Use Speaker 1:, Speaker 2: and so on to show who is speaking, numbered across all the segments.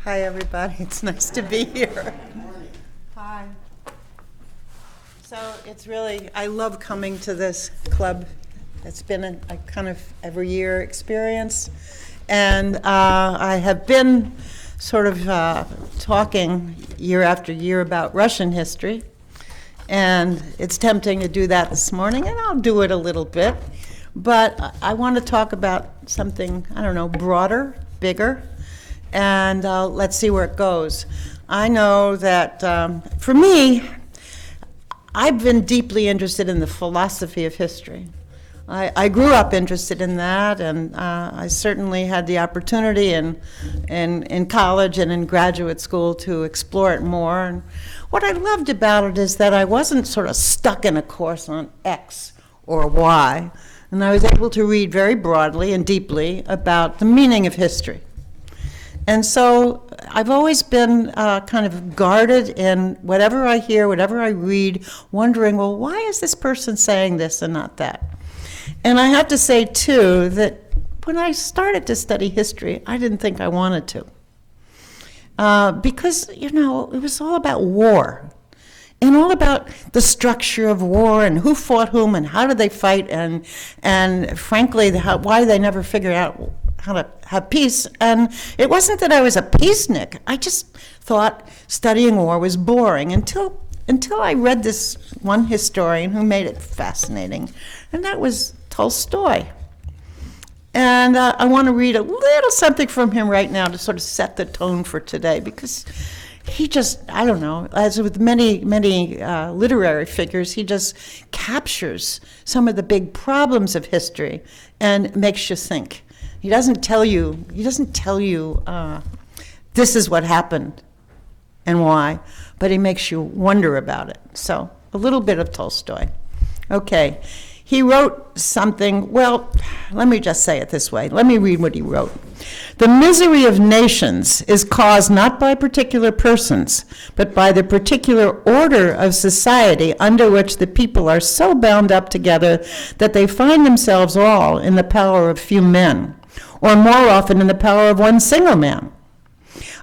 Speaker 1: Hi, everybody. It's nice to be here. Hi. So it's really, I love coming to this club. It's been a kind of every year experience. And I have been sort of talking year after year about Russian history. And it's tempting to do that this morning, and I'll do it a little bit. But I want to talk about something, I don't know, broader, bigger, and let's see where it goes. I know that for me, I've been deeply interested in the philosophy of history. I grew up interested in that, and I certainly had the opportunity in college and in graduate school to explore it more. And what I loved about it is that I wasn't sort of stuck in a course on X or Y, and I was able to read very broadly and deeply about the meaning of history. And so I've always been kind of guarded in whatever I hear, whatever I read, wondering, well, why is this person saying this and not that? And I have to say, too, that when I started to study history, I didn't think I wanted to. Because, you know, it was all about war. And all about the structure of war and who fought whom and how did they fight and frankly, why they never figured out how to have peace. And it wasn't that I was a peacenik. I just thought studying war was boring until I read this one historian who made it fascinating, and that was Tolstoy. And I want to read a little something from him right now to sort of set the tone for today, because he just, I don't know, as with many literary figures, he just captures some of the big problems of history and makes you think. He doesn't tell you this is what happened and why, but he makes you wonder about it. So a little bit of Tolstoy. Okay, he wrote something, well, let me just say it this way. Let me read what he wrote. The misery of nations is caused not by particular persons, but by the particular order of society under which the people are so bound up together that they find themselves all in the power of few men, or more often in the power of one single man.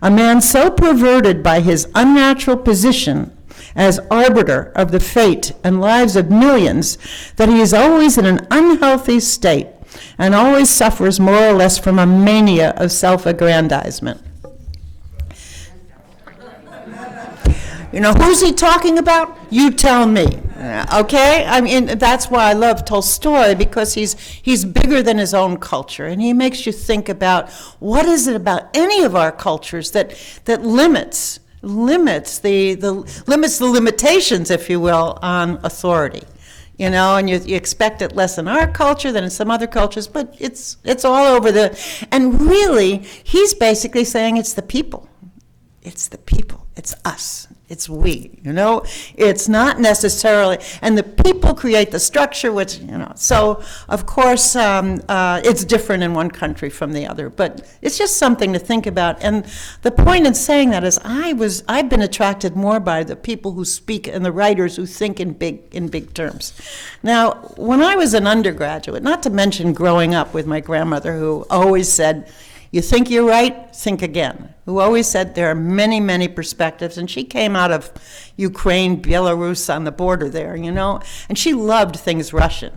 Speaker 1: A man so perverted by his unnatural position as arbiter of the fate and lives of millions that he is always in an unhealthy state and always suffers more or less from a mania of self-aggrandizement. You know, who's he talking about? You tell me. Okay? I mean, that's why I love Tolstoy, because he's bigger than his own culture, and he makes you think about what is it about any of our cultures that limits the limitations, if you will, on authority. You know, and you expect it less in our culture than in some other cultures, but it's all over and really, he's basically saying it's the people. It's the people. It's us. It's we, you know. It's not necessarily, and the people create the structure, which, you know, so of course it's different in one country from the other, but it's just something to think about. And the point in saying that is I've been attracted more by the people who speak and the writers who think in big terms. Now, when I was an undergraduate, not to mention growing up with my grandmother, who always said, you think you're right, think again. Who always said there are many, many perspectives. And she came out of Ukraine, Belarus on the border there, you know. And she loved things Russian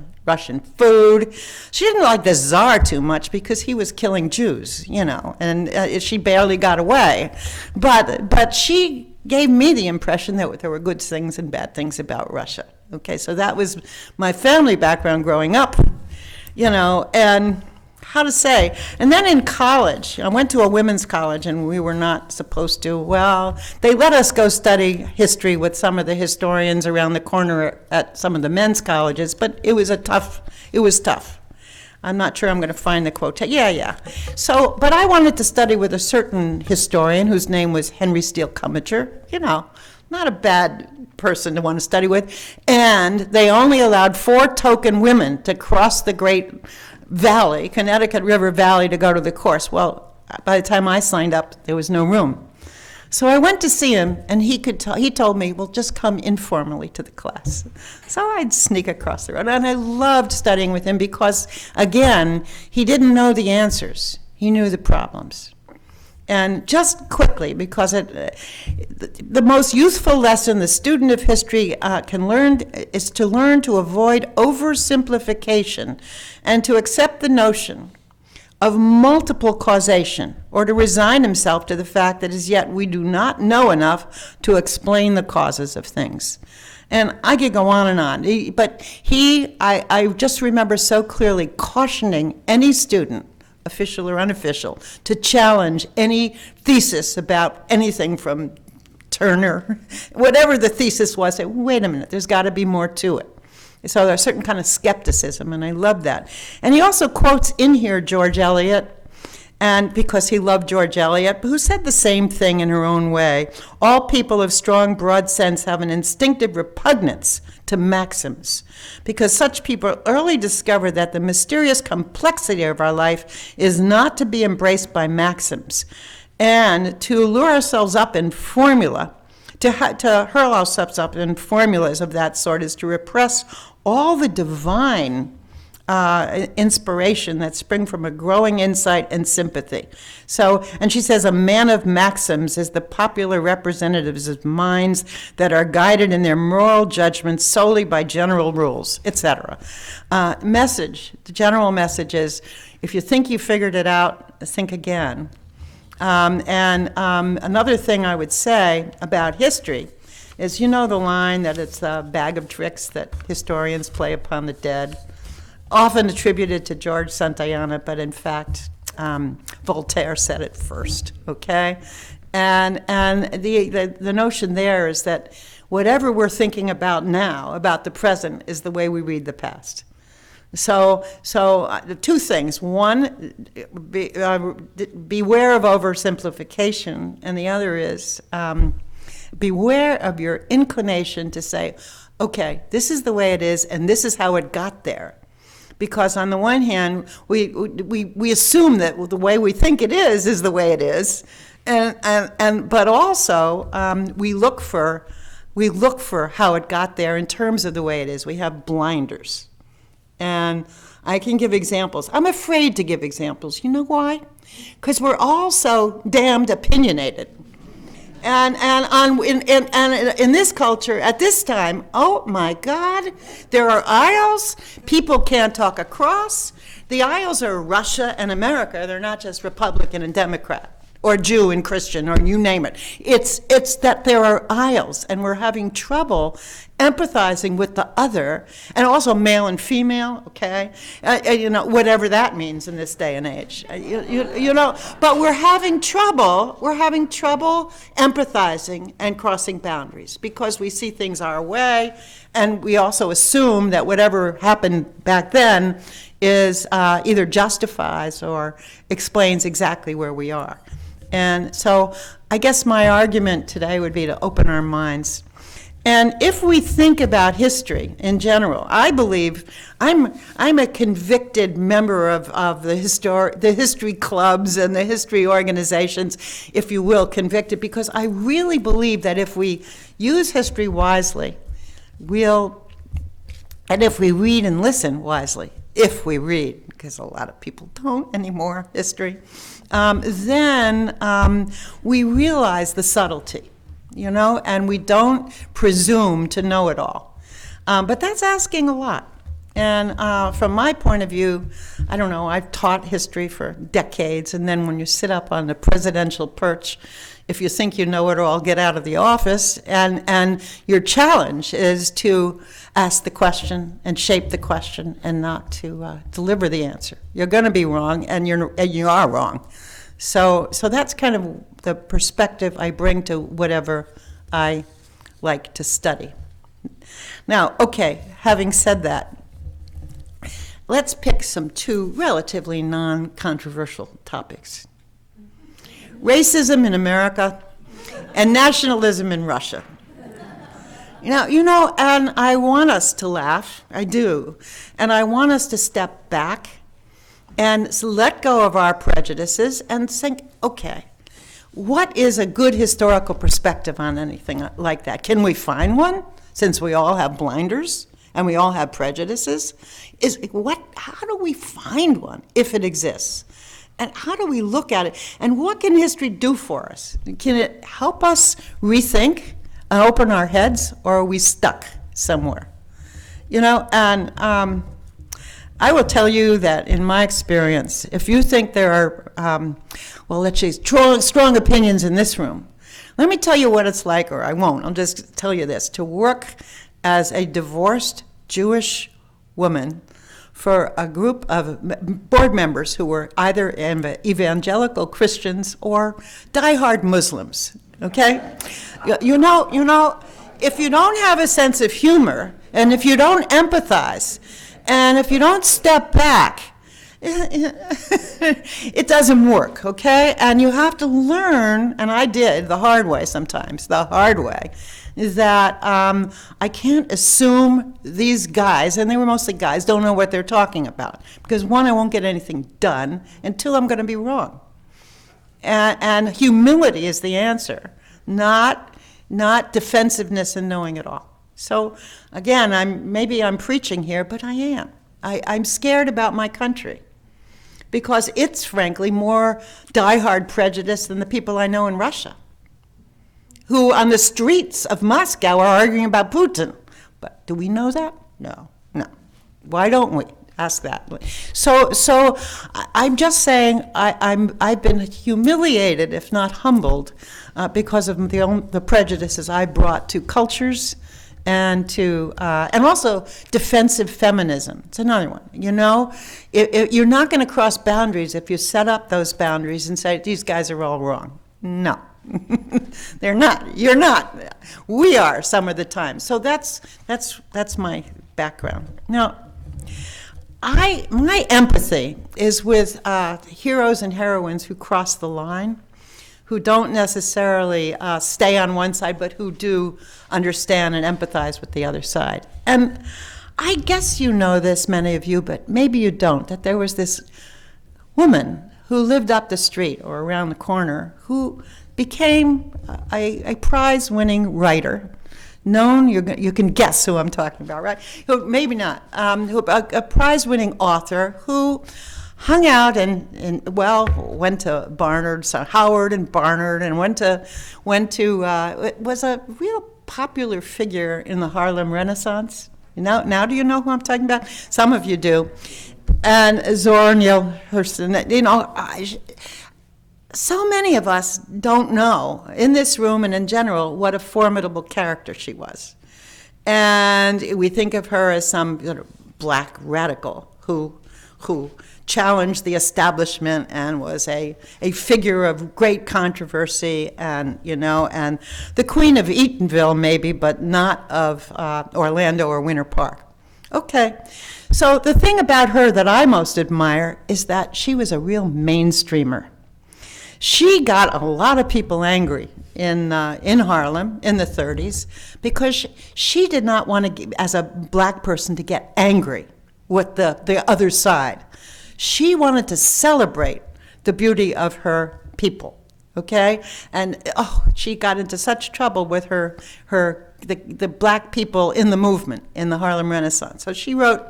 Speaker 1: food. She didn't like the Tsar too much because he was killing Jews, you know. And she barely got away. But she gave me the impression that there were good things and bad things about Russia. Okay, so that was my family background growing up, you know, and how to say. And then in college, I went to a women's college, and we were not supposed to. Well, they let us go study history with some of the historians around the corner at some of the men's colleges, but it was tough. I'm not sure I'm going to find the quote. Yeah. So, but I wanted to study with a certain historian whose name was Henry Steele Cumminger, you know, not a bad person to want to study with. And they only allowed 4 token women to cross the great valley, Connecticut River Valley, to go to the course. Well, by the time I signed up, there was no room. So I went to see him, and he told me, well, just come informally to the class. So I'd sneak across the road, and I loved studying with him because, again, he didn't know the answers. He knew the problems. And just quickly, because the most useful lesson the student of history can learn is to learn to avoid oversimplification and to accept the notion of multiple causation, or to resign himself to the fact that as yet we do not know enough to explain the causes of things. And I could go on and on, but I just remember so clearly cautioning any student, official or unofficial, to challenge any thesis about anything from Turner, whatever the thesis was, say, wait a minute, there's got to be more to it. So there's a certain kind of skepticism, and I love that. And he also quotes in here George Eliot, and because he loved George Eliot, who said the same thing in her own way. All people of strong, broad sense have an instinctive repugnance to maxims, because such people early discover that the mysterious complexity of our life is not to be embraced by maxims, and to lure ourselves up in formula, to hurl ourselves up in formulas of that sort is to repress all the divine inspiration that spring from a growing insight and sympathy. So, and she says, a man of maxims is the popular representatives of minds that are guided in their moral judgments solely by general rules, etc. The general message is, if you think you figured it out, think again. Another thing I would say about history is, you know the line that it's a bag of tricks that historians play upon the dead, often attributed to George Santayana, but in fact, Voltaire said it first, okay? And the notion there is that whatever we're thinking about now, about the present, is the way we read the past. So two things. One, beware of oversimplification, and the other is beware of your inclination to say, okay, this is the way it is, and this is how it got there. Because on the one hand, we assume that the way we think it is the way it is, but also we look for how it got there in terms of the way it is. We have blinders. And I can give examples. I'm afraid to give examples. You know why? Because we're all so damned opinionated. And in this culture, at this time, oh my God, there are aisles. People can't talk across. The aisles are Russia and America. They're not just Republican and Democrat, or Jew and Christian, or you name it. It's that there are aisles, and we're having trouble empathizing with the other, and also male and female, okay? Whatever that means in this day and age. But we're having trouble empathizing and crossing boundaries, because we see things our way, and we also assume that whatever happened back then is either justifies or explains exactly where we are. And so I guess my argument today would be to open our minds. And if we think about history in general, I believe I'm a convicted member of the history clubs and the history organizations, if you will, convicted, because I really believe that if we use history wisely, and if we read and listen wisely, if we read, because a lot of people don't anymore, history, then we realize the subtlety, and we don't presume to know it all. But that's asking a lot. And from my point of view, I don't know, I've taught history for decades, and then when you sit up on the presidential perch, if you think you know it all, get out of the office, and your challenge is to ask the question and shape the question and not to deliver the answer. You're going to be wrong, and you are wrong. So that's kind of the perspective I bring to whatever I like to study. Now, okay, having said that, let's pick two relatively non-controversial topics. Racism in America and nationalism in Russia. And I want us to laugh, I do, and I want us to step back and let go of our prejudices and think, okay, what is a good historical perspective on anything like that? Can we find one, since we all have blinders and we all have prejudices? How do we find one, if it exists? And how do we look at it? And what can history do for us? Can it help us rethink and open our heads, or are we stuck somewhere? And I will tell you that in my experience, if you think there are, let's say, strong opinions in this room, let me tell you what it's like, or I won't. I'll just tell you this. To work as a divorced Jewish woman for a group of board members who were either evangelical Christians or diehard Muslims, okay? You know, if you don't have a sense of humor, and if you don't empathize, and if you don't step back, it doesn't work, okay? And you have to learn, and I did the hard way sometimes, the hard way, is that I can't assume these guys, and they were mostly guys, don't know what they're talking about. Because one, I won't get anything done, and two, I'm going to be wrong. And humility is the answer, not defensiveness and knowing it all. So again, maybe I'm preaching here, but I am. I'm scared about my country because it's frankly more diehard prejudice than the people I know in Russia, who on the streets of Moscow are arguing about Putin. But do we know that? No. Why don't we? Ask that. So I'm just saying I've been humiliated, if not humbled, because of the prejudices I brought to cultures and also defensive feminism. It's another one. You're not going to cross boundaries if you set up those boundaries and say these guys are all wrong. No. They're not. You're not. We are some of the time. So that's my background. Now, my empathy is with heroes and heroines who cross the line, who don't necessarily stay on one side, but who do understand and empathize with the other side. And I guess you know this, many of you, but maybe you don't, that there was this woman who lived up the street or around the corner who became a prize-winning writer, known, you can guess who I'm talking about, right? Who, maybe not, a prize-winning author who hung out and went to Barnard, so Howard and Barnard, and went to was a real popular figure in the Harlem Renaissance. Now do you know who I'm talking about? Some of you do. And Zora Neale Hurston, so many of us don't know, in this room and in general, what a formidable character she was. And we think of her as some black radical who challenged the establishment and was a figure of great controversy and the Queen of Eatonville maybe, but not of Orlando or Winter Park. Okay, so the thing about her that I most admire is that she was a real mainstreamer. She got a lot of people angry in Harlem in the 30s because she did not want to, as a black person, to get angry with the other side. She wanted to celebrate the beauty of her people, okay? And she got into such trouble with the black people in the movement in the Harlem Renaissance. So she wrote,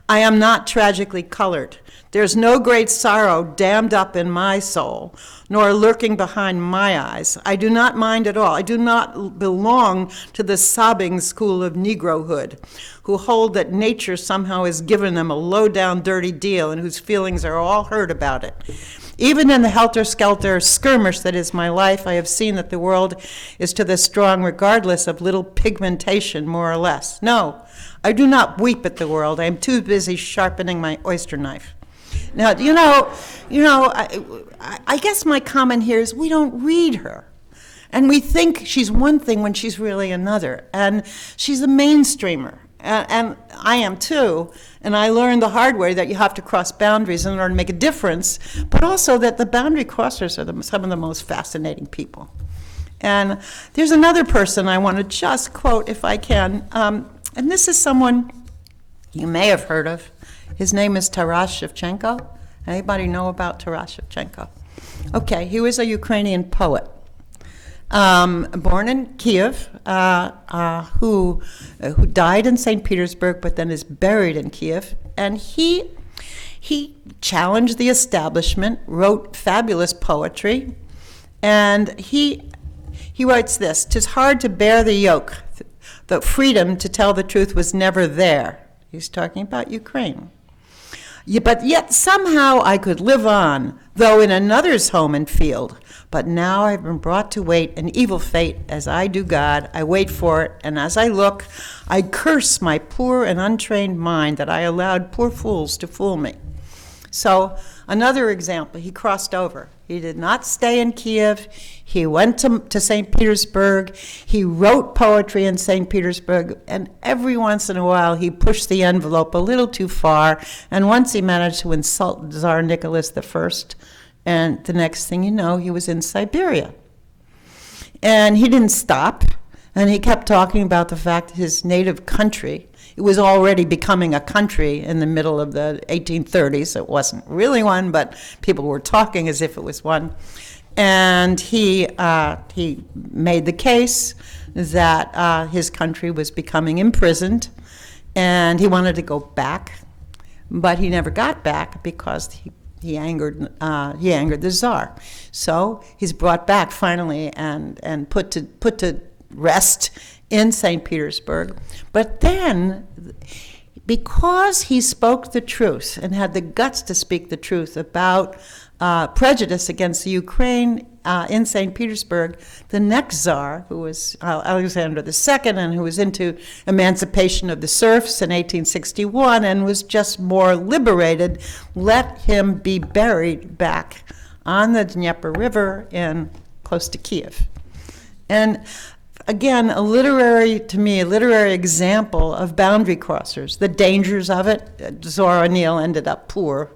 Speaker 1: "I am not tragically colored. There's no great sorrow dammed up in my soul, nor lurking behind my eyes. I do not mind at all. I do not belong to the sobbing school of Negrohood, who hold that nature somehow has given them a low-down, dirty deal and whose feelings are all hurt about it. Even in the helter-skelter skirmish that is my life, I have seen that the world is to the strong regardless of little pigmentation, more or less. No, I do not weep at the world. I am too busy sharpening my oyster knife." Now, I guess my comment here is we don't read her. And we think she's one thing when she's really another. And she's a mainstreamer. And I am too. And I learned the hard way that you have to cross boundaries in order to make a difference, but also that the boundary crossers are some of the most fascinating people. And there's another person I want to just quote, if I can. And this is someone you may have heard of. His name is Tarash Shivchenko. Anybody know about Tarash Shivchenko? Okay, he was a Ukrainian poet, born in Kiev, who died in St. Petersburg, but then is buried in Kiev. And he he challenged the establishment, wrote fabulous poetry, and he writes this: "'Tis hard to bear the yoke, the freedom to tell the truth was never there." He's talking about Ukraine. "But yet somehow I could live on, though in another's home and field. But now I've been brought to wait an evil fate, as I do God. I wait for it, and as I look, I curse my poor and untrained mind that I allowed poor fools to fool me." So another example, he crossed over. He did not stay in Kiev. He went to St. Petersburg. He wrote poetry in St. Petersburg, and every once in a while he pushed the envelope a little too far, and once he managed to insult Tsar Nicholas I, and the next thing you know, he was in Siberia. And he didn't stop, and he kept talking about the fact that his native country, it was already becoming a country in the middle of the 1830s. It wasn't really one, but people were talking as if it was one. And he made the case that his country was becoming imprisoned, and he wanted to go back, but he never got back because he angered the Tsar. So he's brought back finally and put to rest in St. Petersburg. But then, because he spoke the truth and had the guts to speak the truth about prejudice against the Ukraine in St. Petersburg, the next Tsar, who was Alexander II, and who was into emancipation of the serfs in 1861 and was just more liberated, let him be buried back on the Dnieper River close to Kiev. And again, a literary example of boundary crossers, the dangers of it. Zora Neale ended up poor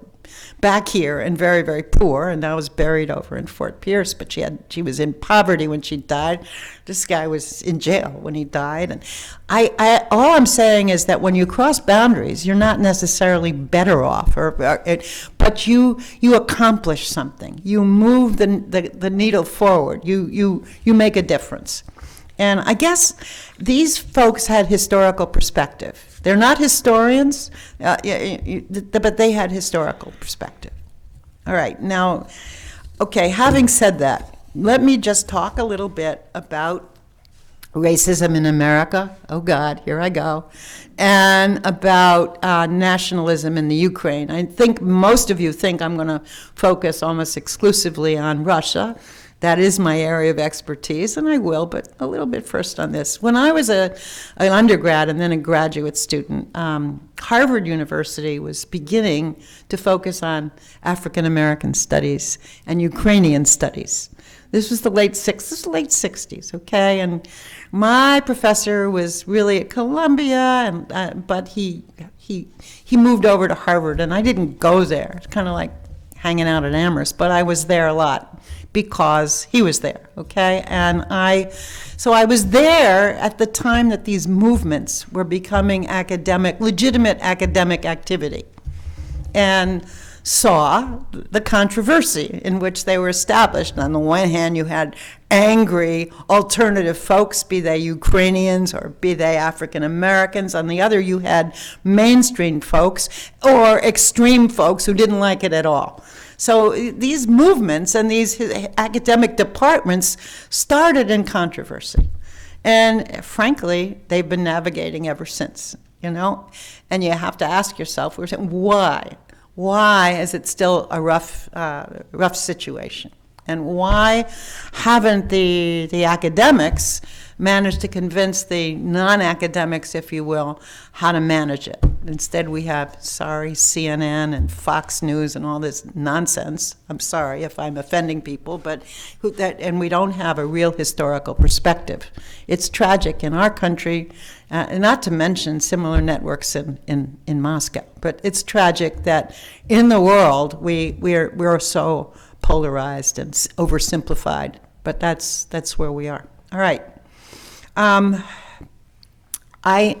Speaker 1: back here and very, very poor, and now is buried over in Fort Pierce, but she was in poverty when she died. This guy was in jail when he died. And all I'm saying is that when you cross boundaries, you're not necessarily better off, but you accomplish something. You move the needle forward. You make a difference. And I guess these folks had historical perspective. They're not historians, but they had historical perspective. All right, now, okay, having said that, let me just talk a little bit about racism in America. Oh God, here I go. And about nationalism in the Ukraine. I think most of you think I'm going to focus almost exclusively on Russia. That is my area of expertise, and I will, but a little bit first on this. When I was an undergrad and then a graduate student, Harvard University was beginning to focus on African American studies and Ukrainian studies. This was the late 60s, okay? And my professor was really at Columbia, but he moved over to Harvard, and I didn't go there. It's kind of like hanging out at Amherst, but I was there a lot because he was there, okay? And so I was there at the time that these movements were becoming legitimate academic activity, and saw the controversy in which they were established. On the one hand, you had angry alternative folks, be they Ukrainians or be they African Americans. On the other, you had mainstream folks or extreme folks who didn't like it at all. So these movements and these academic departments started in controversy. And frankly, they've been navigating ever since, And you have to ask yourself, why? Why is it still a rough situation? And why haven't the academics managed to convince the non-academics, if you will, how to manage it? Instead, we have, CNN and Fox News and all this nonsense. I'm sorry if I'm offending people, and we don't have a real historical perspective. It's tragic in our country, not to mention similar networks in Moscow. But it's tragic that in the world we're so polarized and oversimplified. But that's where we are. All right. I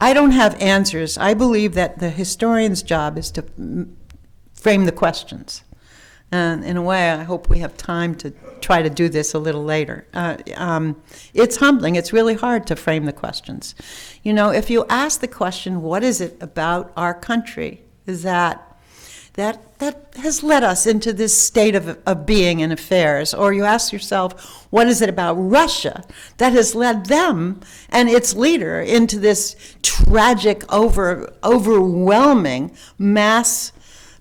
Speaker 1: don't have answers. I believe that the historian's job is to frame the questions. And in a way, I hope we have time to try to do this a little later. It's humbling. It's really hard to frame the questions. If you ask the question, what is it about our country that that has led us into this state of being and affairs? Or you ask yourself, what is it about Russia that has led them and its leader into this tragic, overwhelming mass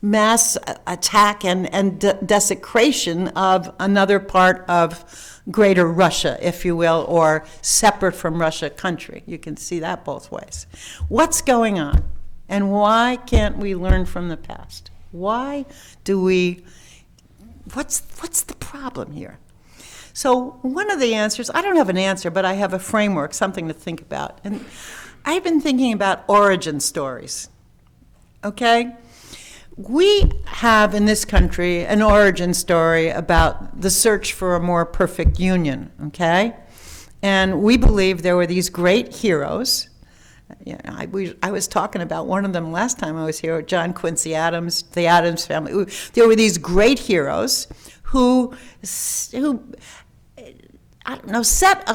Speaker 1: attack and desecration of another part of greater Russia, if you will, or separate from Russia country? You can see that both ways. What's going on? And why can't we learn from the past? Why do we, what's the problem here? So one of the answers, I don't have an answer, but I have a framework, something to think about. And I've been thinking about origin stories, okay? We have in this country an origin story about the search for a more perfect union, okay? And we believe there were these great heroes. I was talking about one of them last time I was here, John Quincy Adams, the Adams family. There were these great heroes who I don't know, set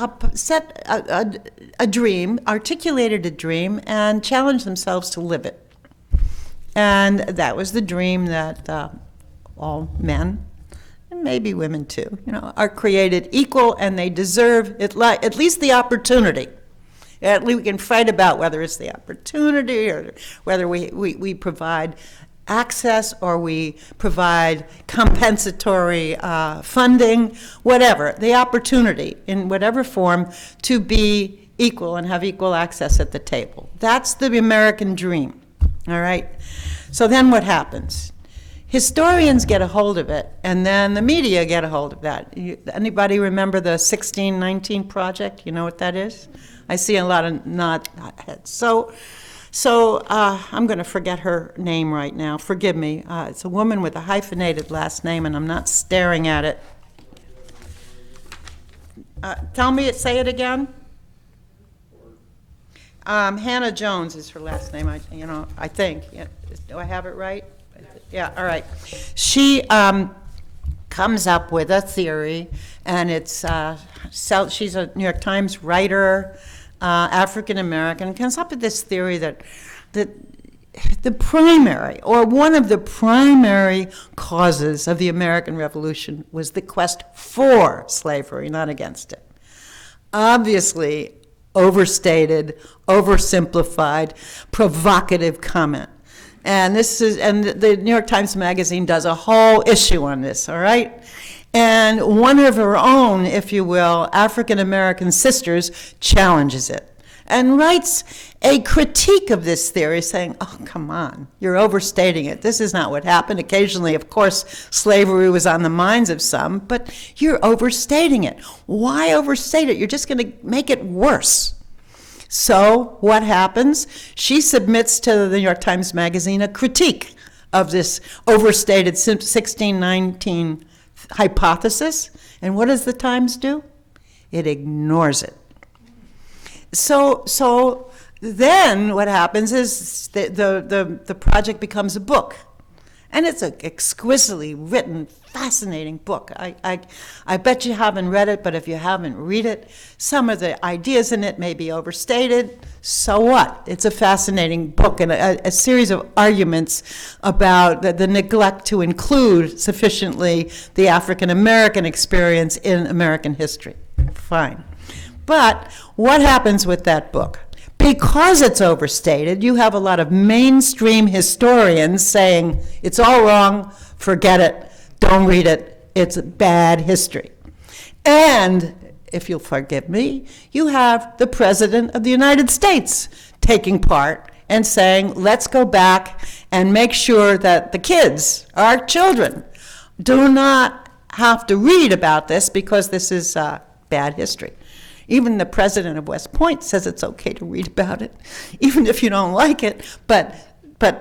Speaker 1: a dream, articulated a dream, and challenged themselves to live it. And that was the dream that all men, and maybe women too, are created equal, and they deserve at least the opportunity. At least we can fight about whether it's the opportunity or whether we provide access or we provide compensatory funding, whatever, the opportunity in whatever form to be equal and have equal access at the table. That's the American dream, all right? So then what happens? Historians get a hold of it, and then the media get a hold of that. Anybody remember the 1619 Project? You know what that is? I see a lot of nod heads. So I'm going to forget her name right now. Forgive me. It's a woman with a hyphenated last name, and I'm not staring at it. Say it again. Hannah Jones is her last name. I think. Yeah. Do I have it right? Yeah. All right. She comes up with a theory, and it's she's a New York Times writer. African American, comes up with this theory that the primary, or one of the primary causes of the American Revolution was the quest for slavery, not against it. Obviously, overstated, oversimplified, provocative comment. And the New York Times Magazine does a whole issue on this, all right? And one of her own, if you will, African-American sisters challenges it and writes a critique of this theory saying, oh, come on, you're overstating it. This is not what happened. Occasionally, of course, slavery was on the minds of some, but you're overstating it. Why overstate it? You're just going to make it worse. So what happens? She submits to the New York Times Magazine a critique of this overstated 1619 hypothesis, and what does the Times do? It ignores it. So then what happens is the project becomes a book, and it's an exquisitely written, fascinating book. I bet you haven't read it, but if you haven't, read it. Some of the ideas in it may be overstated. So what? It's a fascinating book and a series of arguments about the neglect to include sufficiently the African American experience in American history. Fine. But what happens with that book? Because it's overstated, you have a lot of mainstream historians saying, it's all wrong, forget it, don't read it, it's bad history. And, if you'll forgive me, you have the President of the United States taking part and saying, let's go back and make sure that the kids, our children, do not have to read about this because this is bad history. Even the president of West Point says it's okay to read about it, even if you don't like it, but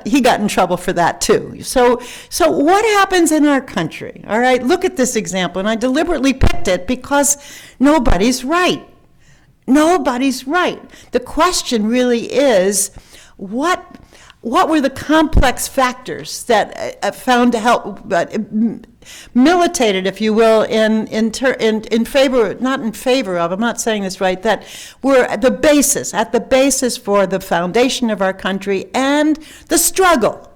Speaker 1: he got in trouble for that too. So what happens in our country? All right, look at this example, and I deliberately picked it because nobody's right. Nobody's right. The question really is, what were the complex factors that found to help, militated, if you will, in favor, not in favor of, I'm not saying this right, that were at the basis for the foundation of our country and the struggle.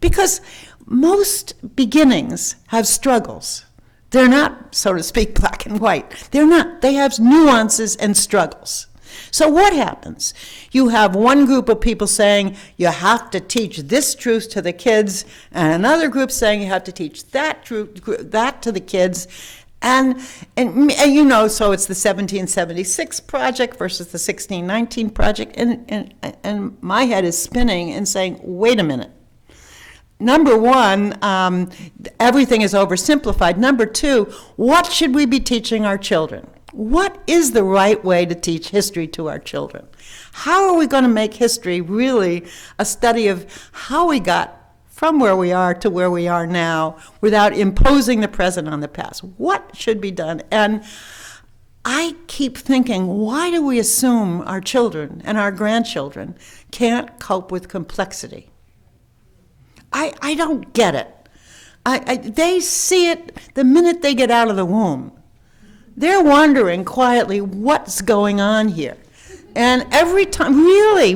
Speaker 1: Because most beginnings have struggles. They're not, so to speak, black and white. They're not. They have nuances and struggles. So what happens? You have one group of people saying you have to teach this truth to the kids, and another group saying you have to teach that to the kids. And you know, so it's the 1776 project versus the 1619 project, and my head is spinning and saying, wait a minute. Number one, everything is oversimplified. Number two, what should we be teaching our children? What is the right way to teach history to our children? How are we going to make history really a study of how we got from where we are to where we are now without imposing the present on the past? What should be done? And I keep thinking, why do we assume our children and our grandchildren can't cope with complexity? I don't get it. They see it the minute they get out of the womb. They're wondering quietly what's going on here. And every time, really,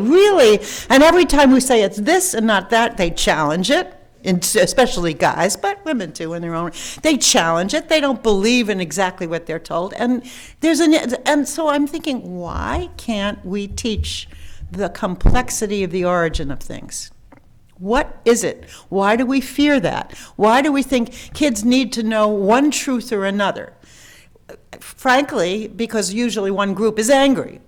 Speaker 1: and every time we say it's this and not that, they challenge it, especially guys, but women too in their own. They challenge it. They don't believe in exactly what they're told. And so I'm thinking, why can't we teach the complexity of the origin of things? What is it? Why do we fear that? Why do we think kids need to know one truth or another? Frankly, because usually one group is angry.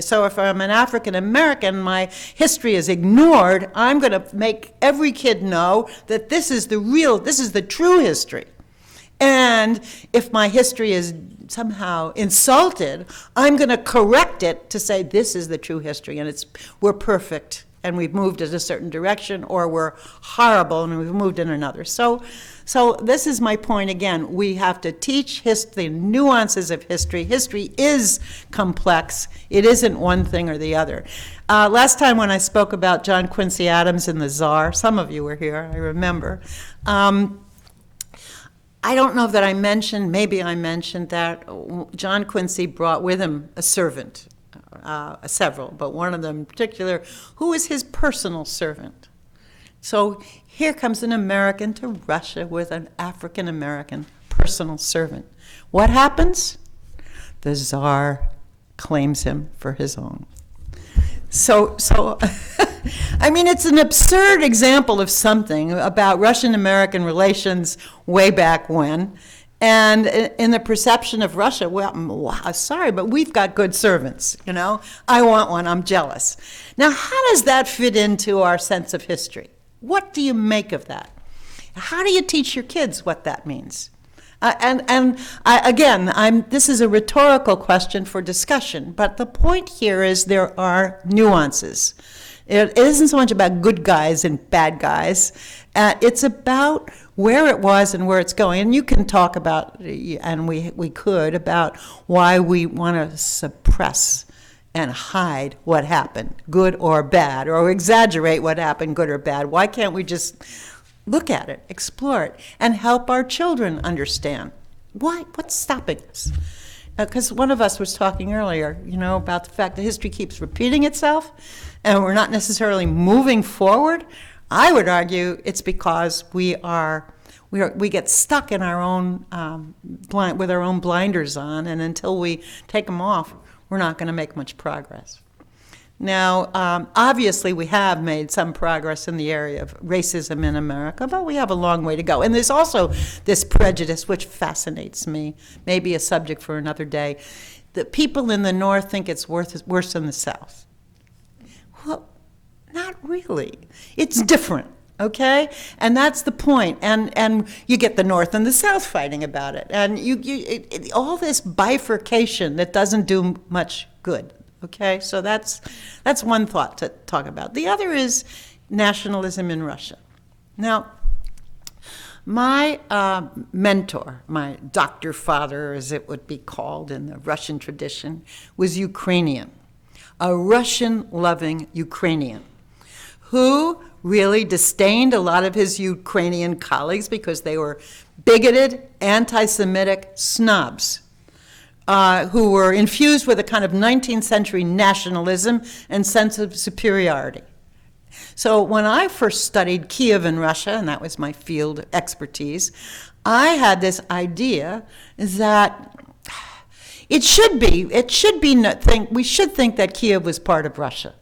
Speaker 1: So if I'm an African American, my history is ignored, I'm going to make every kid know that this is the true history. And if my history is somehow insulted, I'm going to correct it to say this is the true history, and we're perfect, and we've moved in a certain direction, or we're horrible and we've moved in another. So this is my point again. We have to teach the nuances of history. History is complex. It isn't one thing or the other. Last time when I spoke about John Quincy Adams and the Czar, some of you were here, I remember. I don't know that I mentioned, maybe I mentioned that John Quincy brought with him a servant. Several, but one of them in particular, who is his personal servant. So here comes an American to Russia with an African American personal servant. What happens? The Tsar claims him for his own. So I mean, it's an absurd example of something about Russian-American relations way back when. And in the perception of Russia, well, sorry, but we've got good servants, you know. I want one, I'm jealous. Now, how does that fit into our sense of history? What do you make of that? How do you teach your kids what that means? This is a rhetorical question for discussion, but the point here is there are nuances. It isn't so much about good guys and bad guys. It's about where it was and where it's going. And you can talk about, and we could, about why we want to suppress and hide what happened, good or bad, or exaggerate what happened, good or bad. Why can't we just look at it, explore it, and help our children understand? Why? What's stopping us? Because one of us was talking earlier, about the fact that history keeps repeating itself, and we're not necessarily moving forward. I would argue it's because we get stuck in our own with our own blinders on, and until we take them off, we're not going to make much progress. Now, obviously, we have made some progress in the area of racism in America, but we have a long way to go. And there's also this prejudice, which fascinates me, maybe a subject for another day, that people in the North think it's worse than the South. Well, not really. It's different, okay? And that's the point. And you get the North and the South fighting about it. And all this bifurcation that doesn't do much good. Okay, so that's one thought to talk about. The other is nationalism in Russia. Now, my mentor, my doctor father, as it would be called in the Russian tradition, was Ukrainian, a Russian-loving Ukrainian, who really disdained a lot of his Ukrainian colleagues because they were bigoted, anti-Semitic snobs. Who were infused with a kind of 19th century nationalism and sense of superiority. So when I first studied Kiev in Russia, and that was my field expertise, I had this idea that we should think that Kiev was part of Russia.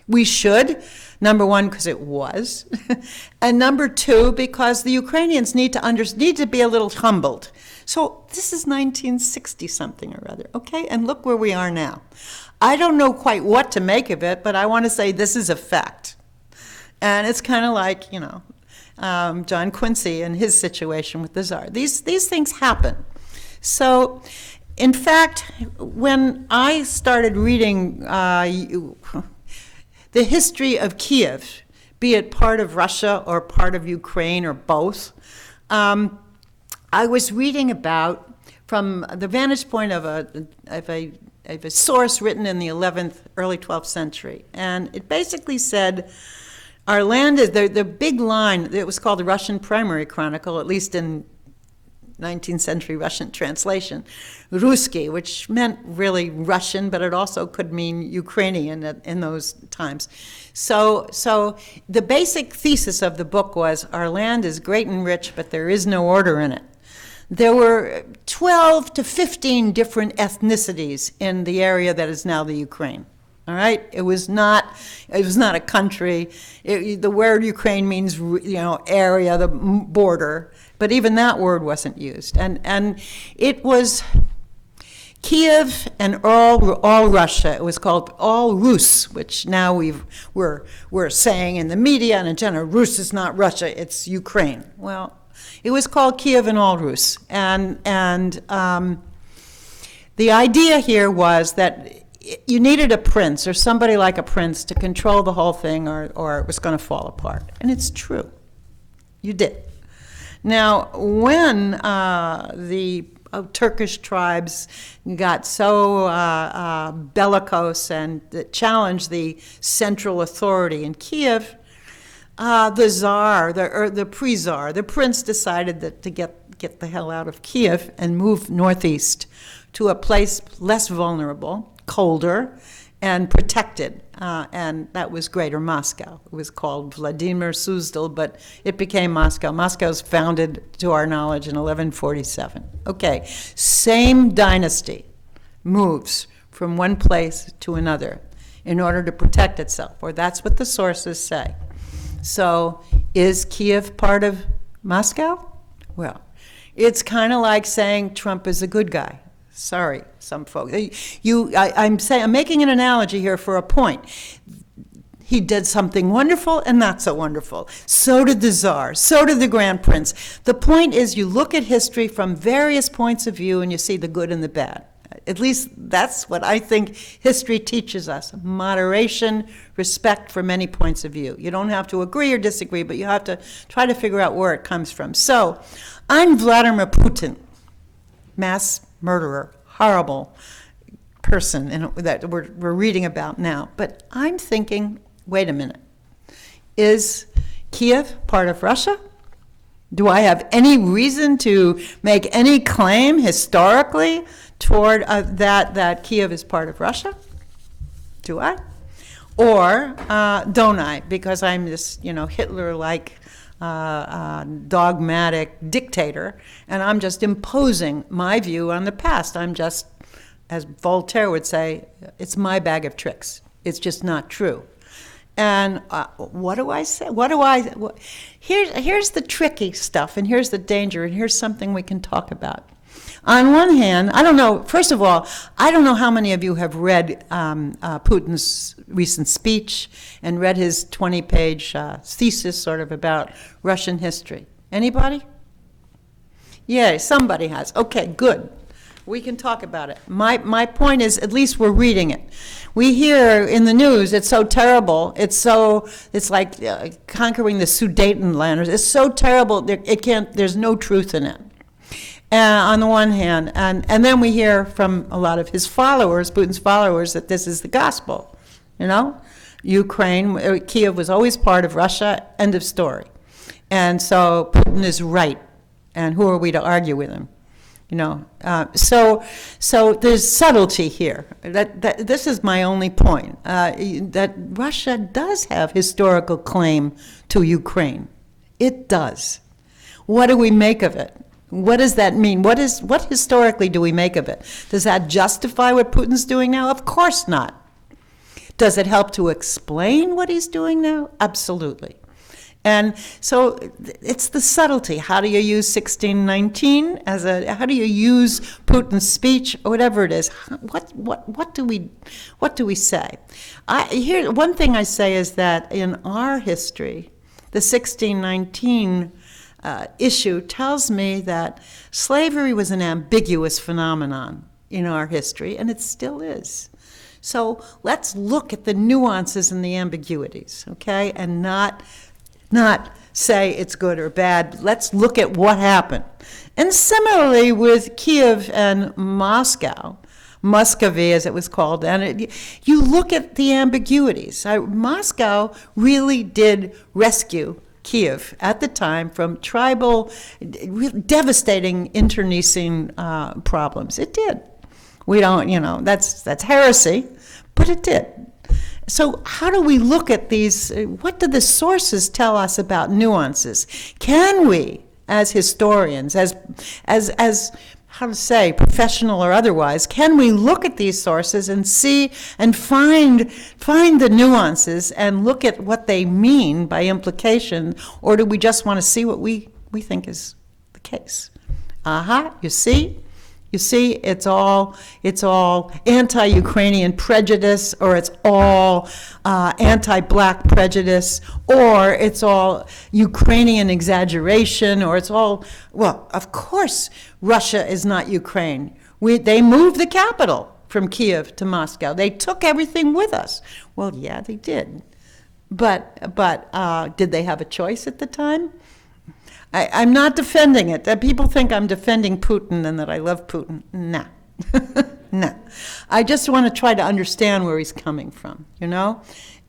Speaker 1: We should, number one, because it was, and number two, because the Ukrainians need to be a little humbled. So this is 1960 something or other, okay? And look where we are now. I don't know quite what to make of it, but I want to say this is a fact. And it's kind of like, John Quincy and his situation with the Tsar. These things happen. So, in fact, when I started reading the history of Kiev, be it part of Russia or part of Ukraine or both, I was reading about, from the vantage point of a source written in the 11th, early 12th century. And it basically said, our land is, the big line, it was called the Russian Primary Chronicle, at least in 19th century Russian translation, Ruski, which meant really Russian, but it also could mean Ukrainian in those times. So the basic thesis of the book was, our land is great and rich, but there is no order in it. There were 12 to 15 different ethnicities in the area that is now the Ukraine. All right, it was not a country. The word Ukraine means, area, the border, but even that word wasn't used. And it was Kiev and all Russia. It was called all Rus, which now we're saying in the media and in general, Rus is not Russia, it's Ukraine. Well, it was called Kiev and all Rus, and the idea here was that you needed a prince or somebody like a prince to control the whole thing, or it was going to fall apart. And it's true. You did. Now, when the Turkish tribes got so bellicose and challenged the central authority in Kiev, the Tsar, the pre-Tsar, the prince decided to get the hell out of Kiev and move northeast to a place less vulnerable, colder, and protected, and that was Greater Moscow. It was called Vladimir Suzdal, but it became Moscow. Moscow was founded, to our knowledge, in 1147. Okay, same dynasty moves from one place to another in order to protect itself, or that's what the sources say. So, is Kiev part of Moscow? Well, it's kind of like saying Trump is a good guy. Sorry, some folks. I'm making an analogy here for a point. He did something wonderful and not so wonderful. So did the Tsar. So did the Grand Prince. The point is, you look at history from various points of view and you see the good and the bad. At least that's what I think history teaches us. Moderation, respect for many points of view. You don't have to agree or disagree, but you have to try to figure out where it comes from. So, I'm Vladimir Putin, mass murderer, horrible person that we're reading about now. But I'm thinking, wait a minute, is Kiev part of Russia? Do I have any reason to make any claim historically toward that Kiev is part of Russia? Do I? Or don't I? Because I'm this, Hitler-like dogmatic dictator, and I'm just imposing my view on the past. I'm just, as Voltaire would say, it's my bag of tricks. It's just not true. And what do I say? Here's the tricky stuff, and here's the danger, and here's something we can talk about. On one hand, I don't know, first of all, I don't know how many of you have read Putin's recent speech and read his 20-page thesis sort of about Russian history. Anybody? Yeah, somebody has. Okay, good. We can talk about it. My point is, at least we're reading it. We hear in the news, it's so terrible. It's like conquering the Sudetenlanders. It's so terrible. There's no truth in it. On the one hand, and then we hear from a lot of his followers, Putin's followers, that this is the gospel. Ukraine, Kiev was always part of Russia. End of story. And so Putin is right. And who are we to argue with him? So there's subtlety here. This is my only point, that Russia does have historical claim to Ukraine. It does. What do we make of it? What does that mean? What historically do we make of it? Does that justify what Putin's doing now? Of course not. Does it help to explain what he's doing now? Absolutely. And so it's the subtlety. How do you use 1619 how do you use Putin's speech, or whatever it is? What do we say? One thing I say is that in our history, the 1619 issue tells me that slavery was an ambiguous phenomenon in our history, and it still is. So let's look at the nuances and the ambiguities, okay, and not say it's good or bad. Let's look at what happened. And similarly with Kiev and Moscow, Muscovy as it was called, and you look at the ambiguities. Moscow really did rescue Kiev at the time from tribal, devastating internecine problems. It did. We don't, that's heresy, but it did. So how do we look at these? What do the sources tell us about nuances? Can we, as historians, as how to say, professional or otherwise, can we look at these sources and see and find the nuances and look at what they mean by implication, or do we just want to see what we think is the case? You see, it's all anti-Ukrainian prejudice, or it's all anti-black prejudice, or it's all Ukrainian exaggeration, or it's all, well, of course Russia is not Ukraine. They moved the capital from Kiev to Moscow. They took everything with us. Well, yeah, they did. But did they have a choice at the time? I'm not defending it. People think I'm defending Putin and that I love Putin. No. No. I just want to try to understand where he's coming from,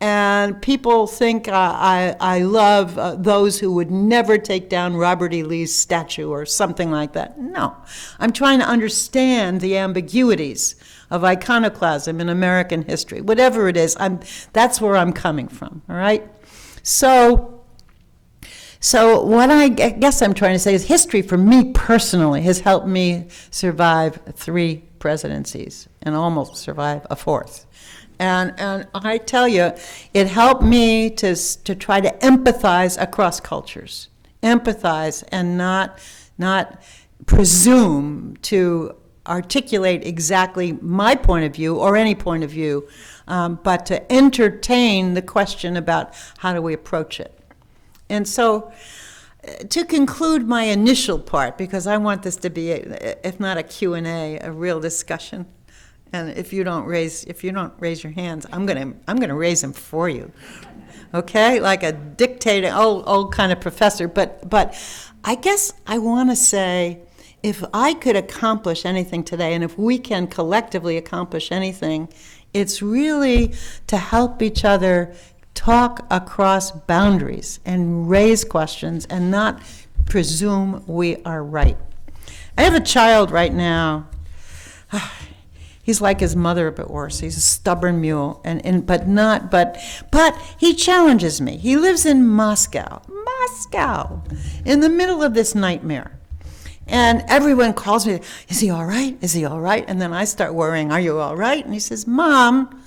Speaker 1: And people think I love those who would never take down Robert E. Lee's statue or something like that. No. I'm trying to understand the ambiguities of iconoclasm in American history. Whatever it is, that's where I'm coming from, all right? So what I guess I'm trying to say is history for me personally has helped me survive 3 presidencies and almost survive a 4th. And I tell you, it helped me to try to empathize across cultures. Empathize and not presume to articulate exactly my point of view or any point of view, but to entertain the question about how do we approach it. And so, to conclude my initial part, because I want this to be, if not a Q&A, a real discussion. And if you don't raise your hands, I'm gonna raise them for you, okay? Like a dictator, old kind of professor. But I guess I want to say, if I could accomplish anything today, and if we can collectively accomplish anything, it's really to help each other talk across boundaries and raise questions and not presume we are right. I have a child right now. He's like his mother, but worse. He's a stubborn mule, but he challenges me. He lives in Moscow, in the middle of this nightmare. And everyone calls me, is he all right? Is he all right? And then I start worrying, are you all right? And he says, Mom,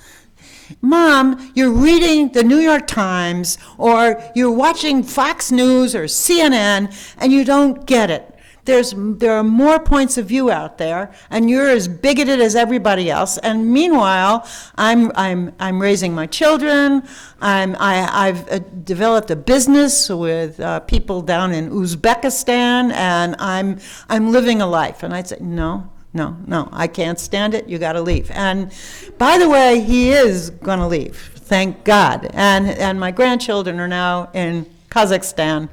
Speaker 1: you're reading the New York Times or you're watching Fox News or CNN and you don't get it. There are more points of view out there, and you're as bigoted as everybody else. And meanwhile, I'm raising my children. I've developed a business with people down in Uzbekistan, and I'm living a life. And I'd say, no, I can't stand it. You got to leave. And by the way, he is going to leave. Thank God. And my grandchildren are now in Kazakhstan.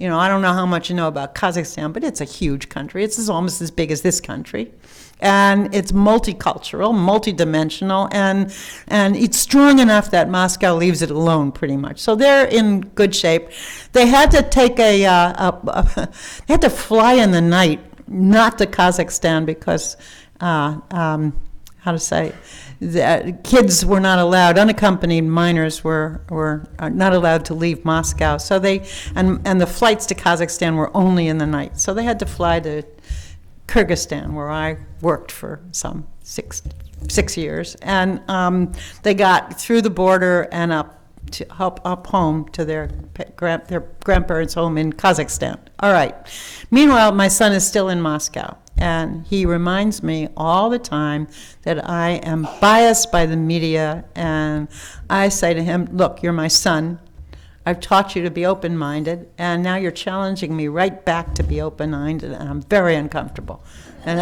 Speaker 1: I don't know how much you know about Kazakhstan, but it's a huge country. It's almost as big as this country. And it's multicultural, multidimensional, and it's strong enough that Moscow leaves it alone pretty much. So they're in good shape. They had to take they had to fly in the night not to Kazakhstan because, how to say, the kids were not allowed, unaccompanied minors were not allowed to leave Moscow. So and the flights to Kazakhstan were only in the night. So they had to fly to Kyrgyzstan, where I worked for some six years. And they got through the border and up home to their grandparents' home in Kazakhstan. All right. Meanwhile, my son is still in Moscow, and he reminds me all the time that I am biased by the media, and I say to him, look, you're my son. I've taught you to be open-minded, and now you're challenging me right back to be open-minded, and I'm very uncomfortable. And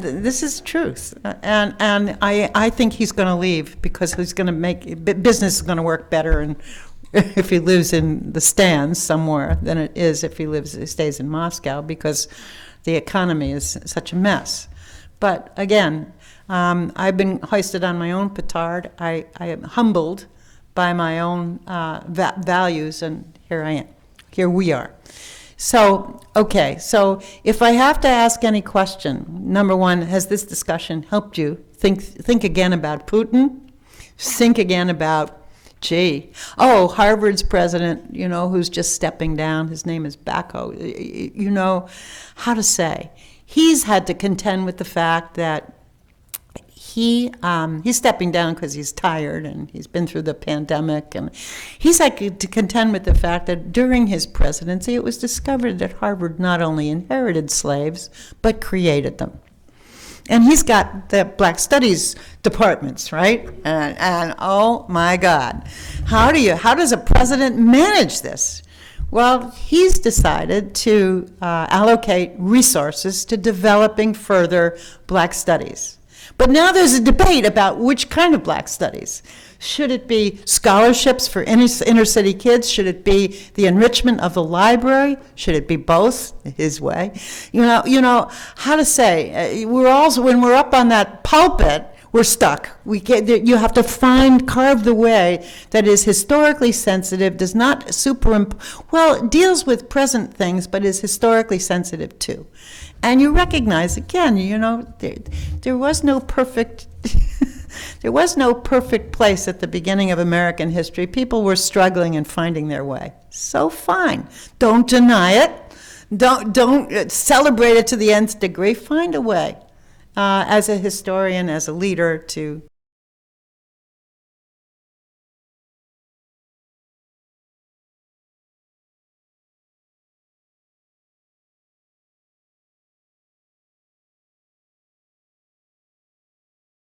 Speaker 1: this is truth, and I think he's going to leave because he's going to make business is going to work better, and if he lives in the stands somewhere than it is if he stays in Moscow, because the economy is such a mess. But again, I've been hoisted on my own petard. I am humbled by my own values, and here I am. Here we are. So, okay, so if I have to ask any question, number one, has this discussion helped you think again about Putin? Think again about, Harvard's president, who's just stepping down, his name is Bacco, how to say. He's had to contend with the fact that he's stepping down because he's tired and he's been through the pandemic, and he's had to contend with the fact that during his presidency it was discovered that Harvard not only inherited slaves but created them. And he's got the Black Studies departments, right? And oh my God, how does a president manage this? Well, he's decided to allocate resources to developing further Black Studies. But now there's a debate about which kind of Black Studies. Should it be scholarships for inner city kids? Should it be the enrichment of the library? Should it be both? His way. How to say? When we're up on that pulpit, we're stuck. You have to carve the way that is historically sensitive, does not it deals with present things, but is historically sensitive too. And you recognize, again, there was no perfect there was no perfect place at the beginning of American history. People were struggling and finding their way. So fine. Don't deny it. Don't celebrate it to the nth degree. Find a way as a historian, as a leader, to